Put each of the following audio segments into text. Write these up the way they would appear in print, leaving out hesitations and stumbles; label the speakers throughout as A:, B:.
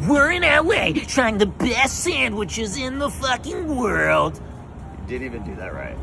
A: We're in LA trying the best sandwiches in the fucking world.
B: You didn't even do that right.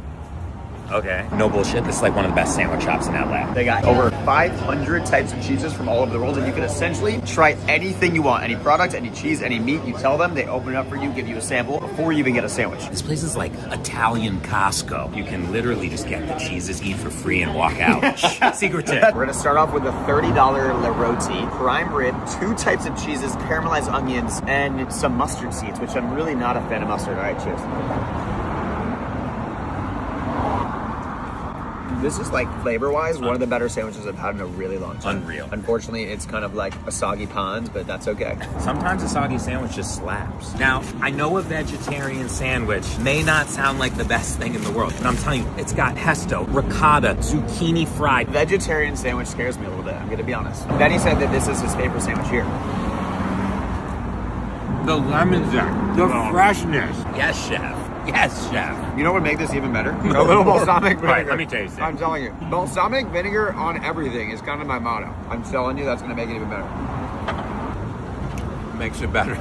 C: Okay. No bullshit. This is like one of the best sandwich shops in LA.
B: They got over 500 types of cheeses from all over the world, and you can essentially try anything you want. Any product, any cheese, any meat. You tell them, they open it up for you, give you a sample before you even get a sandwich.
A: This place is like Italian Costco. You can literally just get the cheeses, eat for free, and walk out. Secret tip.
B: We're gonna start off with a $30 La Roti, prime rib, 2 types of cheeses, caramelized onions, and some mustard seeds, which I'm really not a fan of mustard. All right, cheers. This is like flavor-wise one of the better sandwiches I've had in a really long time.
C: Unreal.
B: Unfortunately, it's kind of like a soggy pond, but that's okay.
C: Sometimes a soggy sandwich just slaps. Now, I know a vegetarian sandwich may not sound like the best thing in the world, but I'm telling you, it's got pesto, ricotta, zucchini fried.
B: Vegetarian sandwich scares me a little bit, I'm gonna be honest. Benny said that this is his favorite sandwich here.
D: The lemon zest, the freshness.
C: Yes, chef. Yes, chef.
B: You know what would make this even better? A little balsamic vinegar.
C: Right, let me taste it.
B: I'm telling you, balsamic vinegar on everything is kind of my motto. I'm telling you, that's gonna make it even better.
C: Makes it better.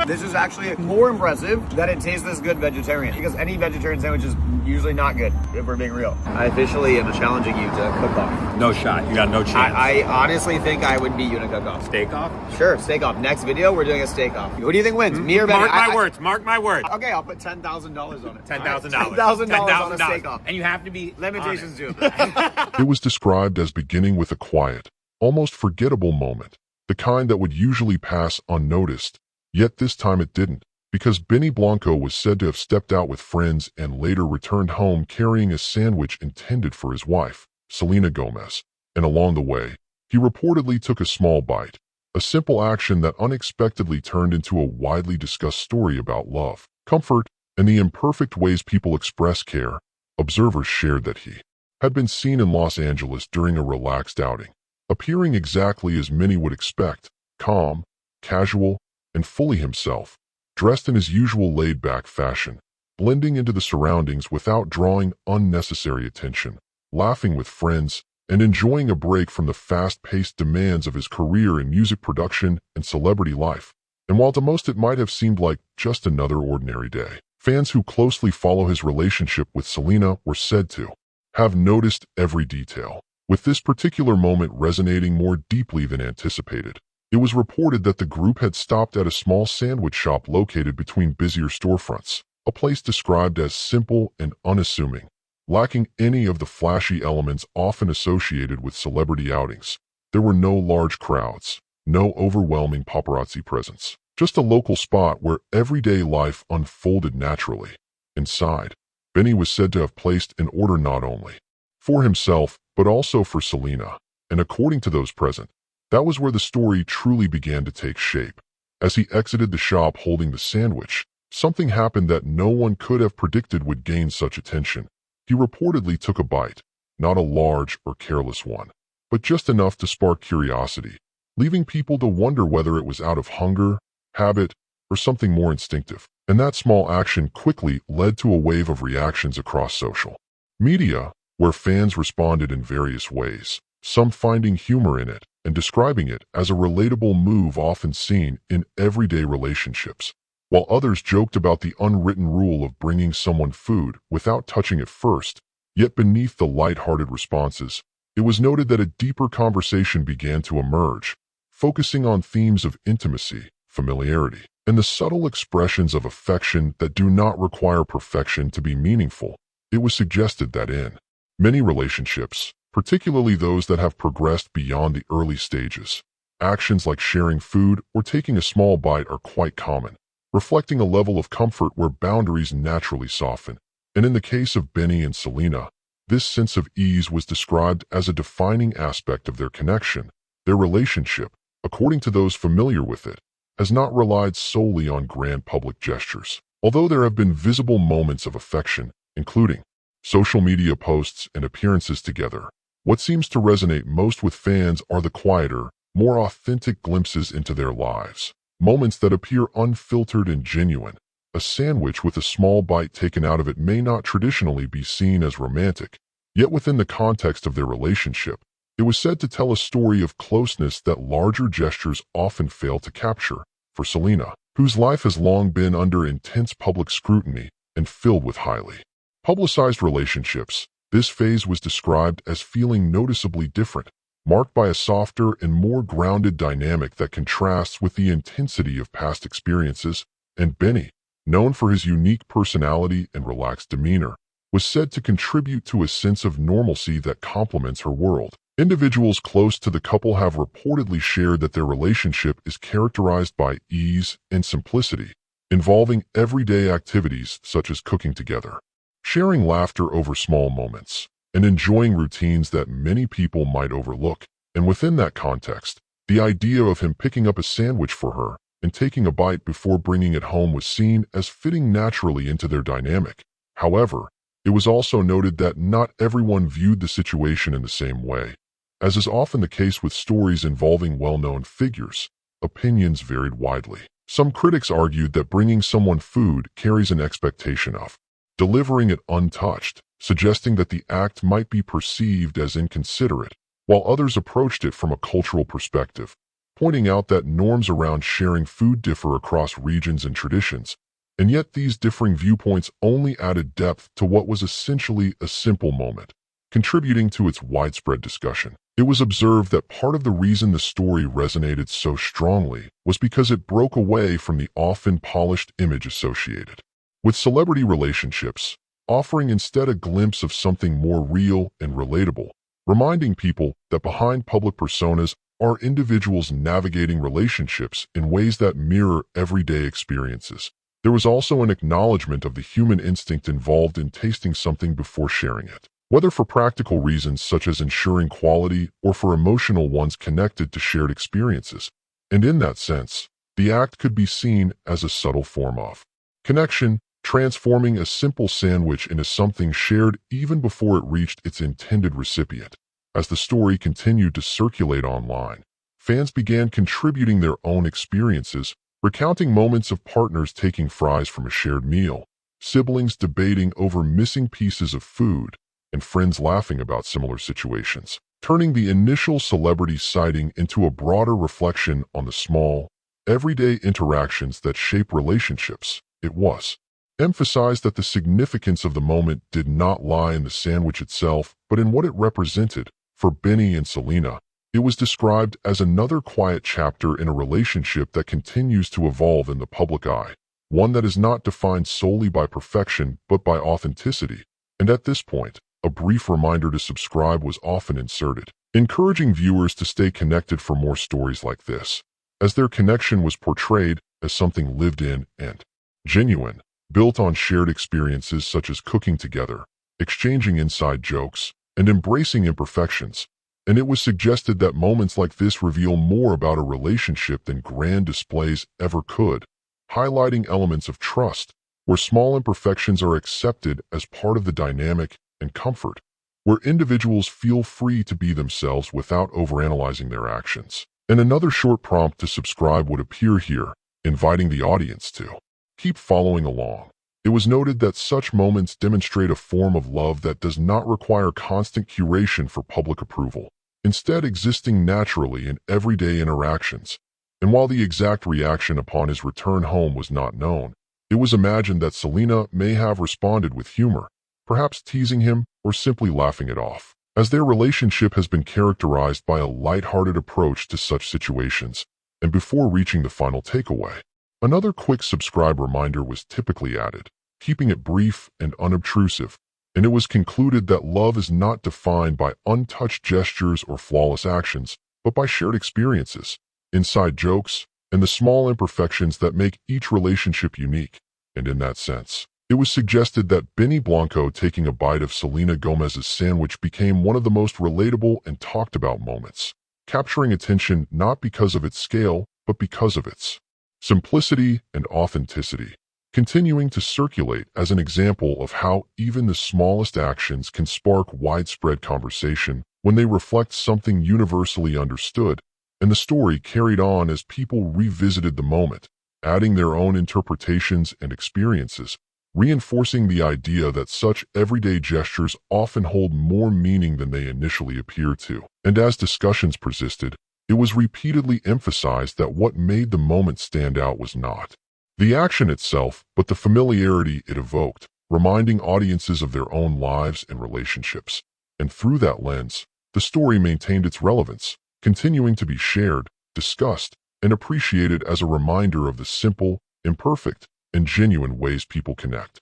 B: This is actually more impressive that it tastes this good vegetarian, because any vegetarian sandwich is usually not good, if we're being real. I officially am challenging you to cook off.
C: No shot. You got no chance.
B: I honestly think I would beat you in a cook off.
C: Steak off?
B: Sure, steak off. Next video, we're doing a steak off. Who do you think wins? Me or Benny?
C: Mark my words. Mark my words.
B: Okay, I'll put $10,000 on it.
C: $10,000.
B: $10,000 on a steak off.
C: And you have to be
B: Limitations do.
E: It was described as beginning with a quiet, almost forgettable moment, the kind that would usually pass unnoticed. Yet this time it didn't, because Benny Blanco was said to have stepped out with friends and later returned home carrying a sandwich intended for his wife, Selena Gomez. And along the way, he reportedly took a small bite, a simple action that unexpectedly turned into a widely discussed story about love, comfort, and the imperfect ways people express care. Observers shared that he had been seen in Los Angeles during a relaxed outing, appearing exactly as many would expect, calm, casual, and fully himself, dressed in his usual laid-back fashion, blending into the surroundings without drawing unnecessary attention, laughing with friends, and enjoying a break from the fast-paced demands of his career in music production and celebrity life. And while to most it might have seemed like just another ordinary day, fans who closely follow his relationship with Selena were said to have noticed every detail, with this particular moment resonating more deeply than anticipated. It was reported that the group had stopped at a small sandwich shop located between busier storefronts, a place described as simple and unassuming, lacking any of the flashy elements often associated with celebrity outings. There were no large crowds, no overwhelming paparazzi presence, just a local spot where everyday life unfolded naturally. Inside, Benny was said to have placed an order not only for himself, but also for Selena, and according to those present, that was where the story truly began to take shape. As he exited the shop holding the sandwich, something happened that no one could have predicted would gain such attention. He reportedly took a bite, not a large or careless one, but just enough to spark curiosity, leaving people to wonder whether it was out of hunger, habit, or something more instinctive. And that small action quickly led to a wave of reactions across social media, where fans responded in various ways, some finding humor in it and describing it as a relatable move often seen in everyday relationships, while others joked about the unwritten rule of bringing someone food without touching it first. Yet beneath the light-hearted responses, it was noted that a deeper conversation began to emerge, focusing on themes of intimacy, familiarity, and the subtle expressions of affection that do not require perfection to be meaningful. It was suggested that in many relationships, particularly those that have progressed beyond the early stages, actions like sharing food or taking a small bite are quite common, reflecting a level of comfort where boundaries naturally soften. And in the case of Benny and Selena, this sense of ease was described as a defining aspect of their connection. Their relationship, according to those familiar with it, has not relied solely on grand public gestures, although there have been visible moments of affection, including social media posts and appearances together. What seems to resonate most with fans are the quieter, more authentic glimpses into their lives, moments that appear unfiltered and genuine. A sandwich with a small bite taken out of it may not traditionally be seen as romantic, yet within the context of their relationship, It was said to tell a story of closeness that larger gestures often fail to capture. For Selena, whose life has long been under intense public scrutiny and filled with highly publicized relationships, this phase was described as feeling noticeably different, marked by a softer and more grounded dynamic that contrasts with the intensity of past experiences. And Benny, known for his unique personality and relaxed demeanor, was said to contribute to a sense of normalcy that complements her world. Individuals close to the couple have reportedly shared that their relationship is characterized by ease and simplicity, involving everyday activities such as cooking together, sharing laughter over small moments, and enjoying routines that many people might overlook. And within that context, the idea of him picking up a sandwich for her and taking a bite before bringing it home was seen as fitting naturally into their dynamic. However, it was also noted that not everyone viewed the situation in the same way. As is often the case with stories involving well-known figures, opinions varied widely. Some critics argued that bringing someone food carries an expectation of delivering it untouched, suggesting that the act might be perceived as inconsiderate, while others approached it from a cultural perspective, pointing out that norms around sharing food differ across regions and traditions, and yet these differing viewpoints only added depth to what was essentially a simple moment, contributing to its widespread discussion. It was observed that part of the reason the story resonated so strongly was because it broke away from the often polished image associated with celebrity relationships, offering instead a glimpse of something more real and relatable, reminding people that behind public personas are individuals navigating relationships in ways that mirror everyday experiences. There was also an acknowledgement of the human instinct involved in tasting something before sharing it, whether for practical reasons such as ensuring quality or for emotional ones connected to shared experiences. And in that sense, the act could be seen as a subtle form of connection, transforming a simple sandwich into something shared even before it reached its intended recipient. As the story continued to circulate online, fans began contributing their own experiences, recounting moments of partners taking fries from a shared meal, siblings debating over missing pieces of food, and friends laughing about similar situations, turning the initial celebrity sighting into a broader reflection on the small, everyday interactions that shape relationships. It was emphasized that the significance of the moment did not lie in the sandwich itself, but in what it represented. For Benny and Selena, it was described as another quiet chapter in a relationship that continues to evolve in the public eye, one that is not defined solely by perfection but by authenticity. And at this point, a brief reminder to subscribe was often inserted, encouraging viewers to stay connected for more stories like this, as their connection was portrayed as something lived in and genuine, built on shared experiences such as cooking together, exchanging inside jokes, and embracing imperfections. And it was suggested that moments like this reveal more about a relationship than grand displays ever could, highlighting elements of trust, where small imperfections are accepted as part of the dynamic, and comfort, where individuals feel free to be themselves without overanalyzing their actions. And another short prompt to subscribe would appear here, inviting the audience to keep following along. It was noted that such moments demonstrate a form of love that does not require constant curation for public approval, instead existing naturally in everyday interactions. And while the exact reaction upon his return home was not known, it was imagined that Selena may have responded with humor, perhaps teasing him or simply laughing it off, as their relationship has been characterized by a lighthearted approach to such situations. And before reaching the final takeaway, another quick subscribe reminder was typically added, keeping it brief and unobtrusive, and it was concluded that love is not defined by untouched gestures or flawless actions, but by shared experiences, inside jokes, and the small imperfections that make each relationship unique. And in that sense, it was suggested that Benny Blanco taking a bite of Selena Gomez's sandwich became one of the most relatable and talked about moments, capturing attention not because of its scale, but because of its simplicity and authenticity, continuing to circulate as an example of how even the smallest actions can spark widespread conversation when they reflect something universally understood. And the story carried on as people revisited the moment, adding their own interpretations and experiences, reinforcing the idea that such everyday gestures often hold more meaning than they initially appear to. And as discussions persisted, it was repeatedly emphasized that what made the moment stand out was not the action itself, but the familiarity it evoked, reminding audiences of their own lives and relationships. And through that lens, the story maintained its relevance, continuing to be shared, discussed, and appreciated as a reminder of the simple, imperfect, and genuine ways people connect.